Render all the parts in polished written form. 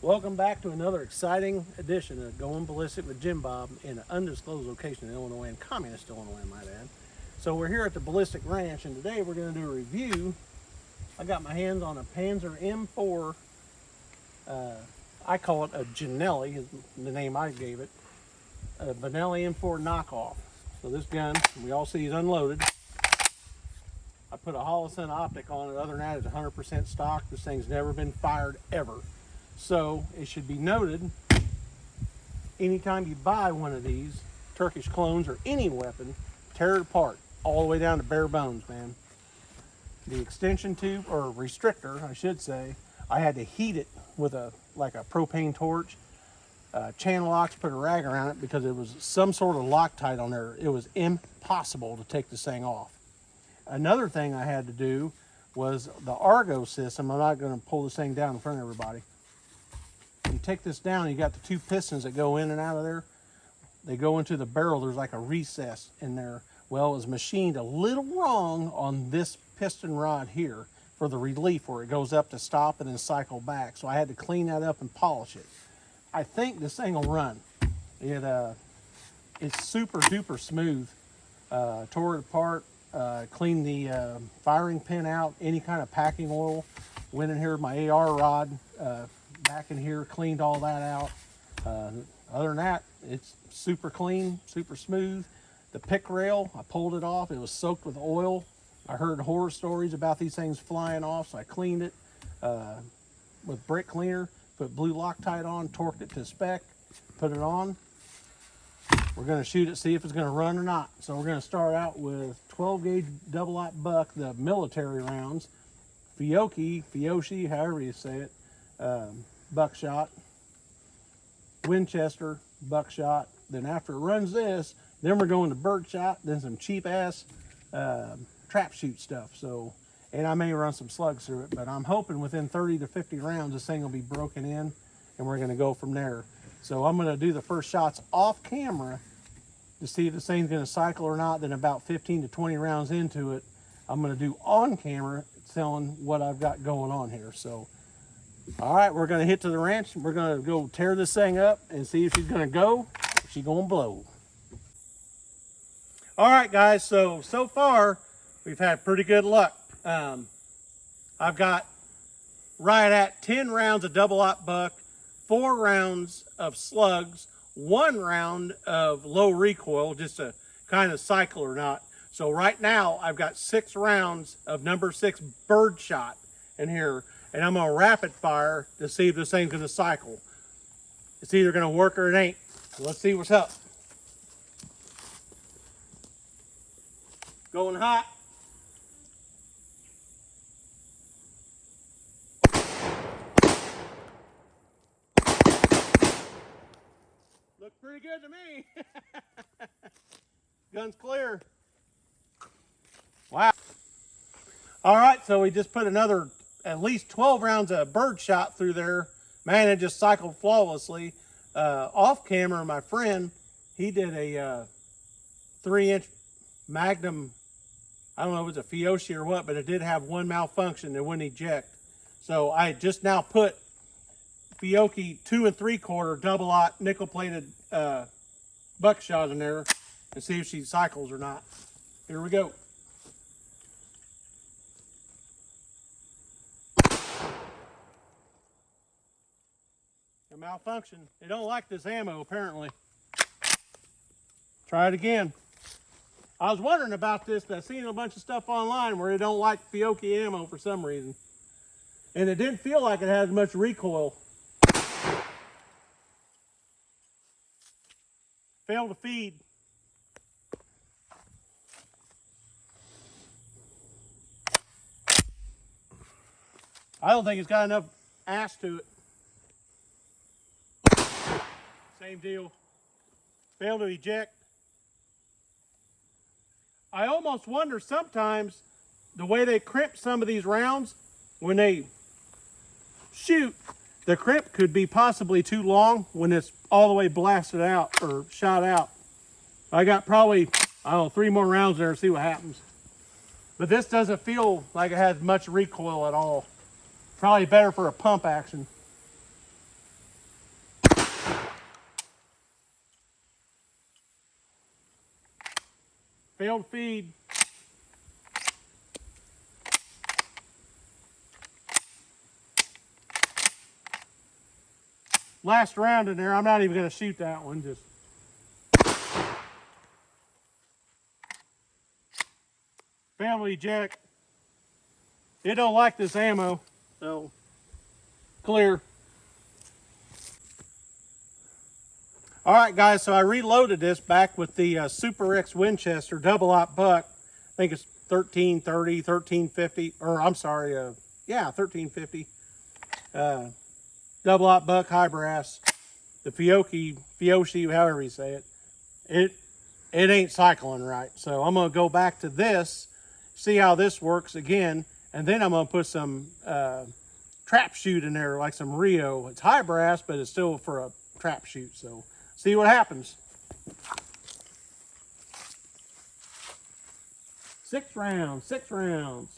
Welcome back to another exciting edition of Going Ballistic with Jim Bob in an undisclosed location in Illinois, in communist Illinois, I might add. So we're here at the Ballistic Ranch, and today we're going to do a review. I got my hands on a Panzer M4. I call it a Janelli, is the name I gave it. A Benelli M4 knockoff. So this gun, we all see, is unloaded. I put a Holosun optic on it. Other than that, it's 100% stock. This thing's never been fired ever. So it should be noted, anytime you buy one of these Turkish clones or any weapon, tear it apart all the way down to bare bones, man. The extension tube, or restrictor, I should say, I had to heat it with like a propane torch. Channel locks, put a rag around it because it was some sort of Loctite on there. It was impossible to take this thing off. Another thing I had to do was the Argo system. I'm not going to pull this thing down in front of everybody. You take this down, you got the two pistons that go in and out of there. They go into the barrel. There's like a recess in there. Well, it was machined a little wrong on this piston rod here for the relief where it goes up to stop and then cycle back. So I had to clean that up and polish it. I think this thing will run. It's super duper smooth. Tore it apart, cleaned the firing pin out, any kind of packing oil. Went in here with my AR rod, back in here, cleaned all that out. Other than that, it's super clean, super smooth. The pick rail, I pulled it off. It was soaked with oil. I heard horror stories about these things flying off, so I cleaned it with brake cleaner, put blue Loctite on, torqued it to spec, put it on. We're going to shoot it, see if it's going to run or not. So we're going to start out with 12 gauge double-aught buck, the military rounds, Fiocchi, however you say it, buckshot, Winchester, buckshot. Then after it runs this, then we're going to birdshot, then some cheap ass trap shoot stuff. So, and I may run some slugs through it, but I'm hoping within 30 to 50 rounds this thing will be broken in, and we're going to go from there. So I'm going to do the first shots off camera to see if this thing's going to cycle or not. Then about 15 to 20 rounds into it, I'm going to do on camera telling what I've got going on here. So all right, we're going to hit to the ranch. We're going to go tear this thing up and see if she's going to go, if she's going to blow. All right, guys, so far, we've had pretty good luck. I've got right at 10 rounds of double-aught buck, 4 rounds of slugs, 1 round of low recoil, just to kind of cycle or not. So right now, I've got 6 rounds of number 6 birdshot in here. And I'm going to rapid fire to see if this thing's going to cycle. It's either going to work or it ain't. So let's see what's up. Going hot. Looks pretty good to me. Gun's clear. Wow. All right, so we just put another at least 12 rounds of birdshot through there. Man, it just cycled flawlessly. Off camera, my friend, he did a 3-inch Magnum. I don't know if it was a Fiocchi or what, but it did have one malfunction. It wouldn't eject. So I just now put Fiocchi 2 3/4 double-aught nickel-plated buckshot in there and see if she cycles or not. Here we go. A malfunction. They don't like this ammo, apparently. Try it again. I was wondering about this, but I've seen a bunch of stuff online where they don't like Fiocchi ammo for some reason. And it didn't feel like it had much recoil. Failed to feed. I don't think it's got enough ass to it. Same deal. Failed to eject. I almost wonder sometimes the way they crimp some of these rounds when they shoot, the crimp could be possibly too long when it's all the way blasted out or shot out. I got probably, I don't know, 3 more rounds there and see what happens. But this doesn't feel like it has much recoil at all. Probably better for a pump action. Failed feed. Last round in there. I'm not even going to shoot that one. Just failed eject. It don't like this ammo, so clear. All right, guys, so I reloaded this back with the Super X Winchester double-aught buck. I think it's 1330, 1350, or I'm sorry, yeah, 1350. Double-aught buck, high brass. The Fiocchi, however you say it. It ain't cycling right. So I'm gonna go back to this, see how this works again, and then I'm gonna put some trap shoot in there, like some Rio. It's high brass, but it's still for a trap shoot. So see what happens. 6 rounds, 6 rounds.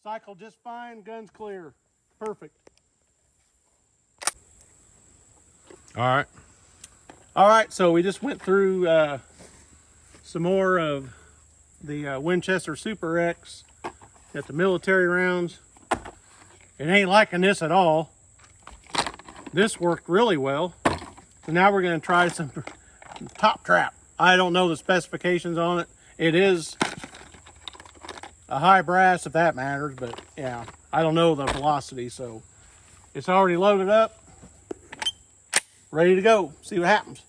Cycle just fine, gun's clear. Perfect. All right, so we just went through some more of the Winchester Super X. Got the military rounds. It ain't liking this at all. This worked really well. So now we're gonna try some top trap. I don't know the specifications on it. It is a high brass, if that matters, but yeah, I don't know the velocity, so it's already loaded up, ready to go. See what happens.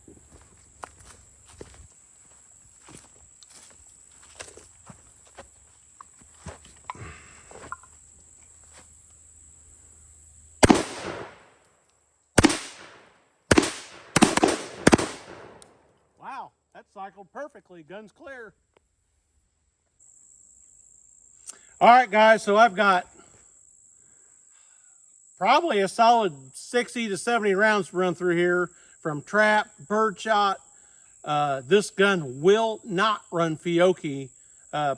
Wow, that cycled perfectly. Gun's clear. All right, guys, so I've got probably a solid 60 to 70 rounds to run through here from trap, birdshot. This gun will not run Fiocchi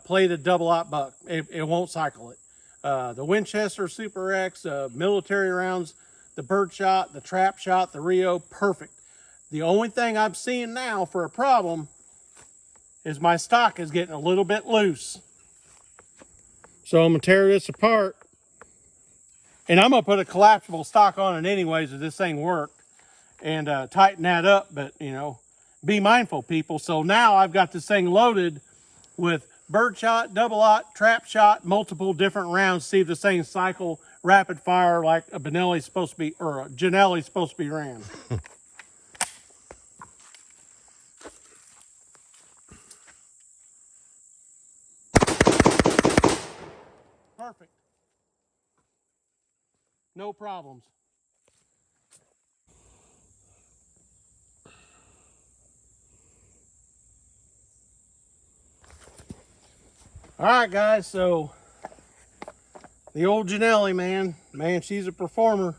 plated double-aught buck. It won't cycle it. The Winchester Super X, military rounds, the birdshot, the trap shot, the Rio, perfect. The only thing I'm seeing now for a problem is my stock is getting a little bit loose. So I'm gonna tear this apart, and I'm gonna put a collapsible stock on it anyways if this thing worked, and tighten that up, but you know, be mindful, people. So now I've got this thing loaded with birdshot, double-aught, trap shot, multiple different rounds. See if this thing cycle rapid fire like a Benelli's supposed to be, or a Janelli's supposed to be ran. Perfect. No problems. All right, guys, so the old Janelli, man, she's a performer.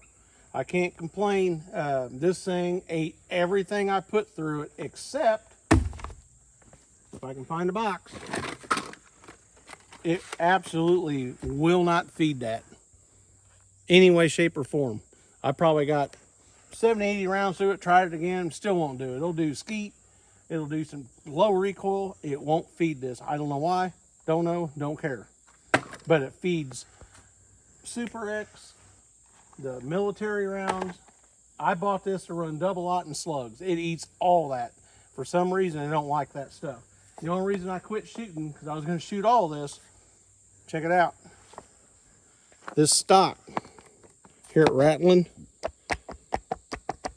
I can't complain. This thing ate everything I put through it, except, if I can find a box, it absolutely will not feed that any way, shape, or form. I probably got 70, 80 rounds through it, tried it again, still won't do it. It'll do skeet, it'll do some low recoil, it won't feed this. I don't know why, don't know, don't care. But it feeds Super X, the military rounds. I bought this to run double-aught and slugs. It eats all that. For some reason, I don't like that stuff. The only reason I quit shooting, because I was going to shoot all this, check it out. This stock here at Rattling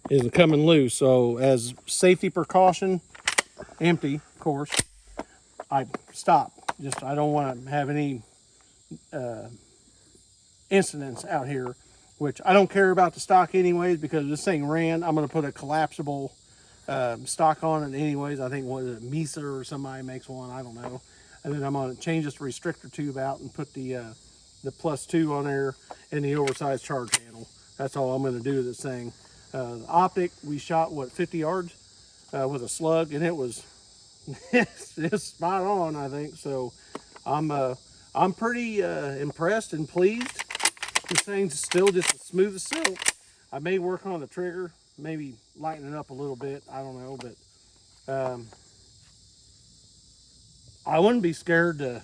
is coming loose. So as safety precaution, empty, of course, I stopped. Just, I don't want to have any incidents out here, which I don't care about the stock anyways, because this thing ran. I'm going to put a collapsible stock on it anyways. I think, what is it, Misa or somebody makes one, I don't know. And then I'm going to change this restrictor tube out and put the +2 on there and the oversized charge handle. That's all I'm going to do with this thing. The optic, we shot, what, 50 yards with a slug, and it was it's spot on, I think. So I'm pretty impressed and pleased. This thing's still just as smooth as silk. I may work on the trigger, maybe lighten it up a little bit. I don't know, but I wouldn't be scared to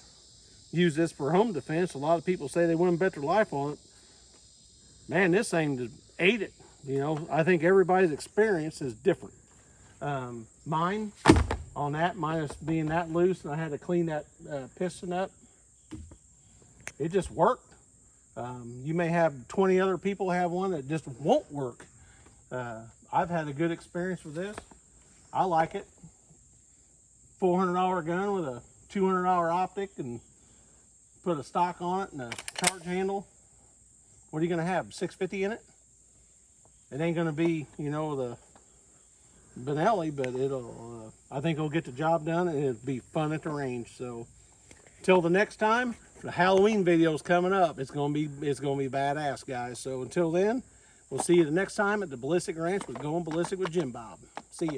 use this for home defense. A lot of people say they wouldn't bet their life on it. Man, this thing just ate it. You know, I think everybody's experience is different. Mine, on that, minus being that loose, and I had to clean that piston up, it just worked. You may have 20 other people have one that just won't work. I've had a good experience with this. I like it. $400 gun with a $200 optic, and put a stock on it and a charge handle. What are you gonna have, 650 in it? It ain't gonna be, you know, the Benelli, but it'll, I think it'll get the job done, and it'll be fun at the range. So, till the next time, the Halloween video's coming up. It's gonna be badass, guys. So until then, we'll see you the next time at the Ballistic Ranch with Going Ballistic with Jim Bob. See ya.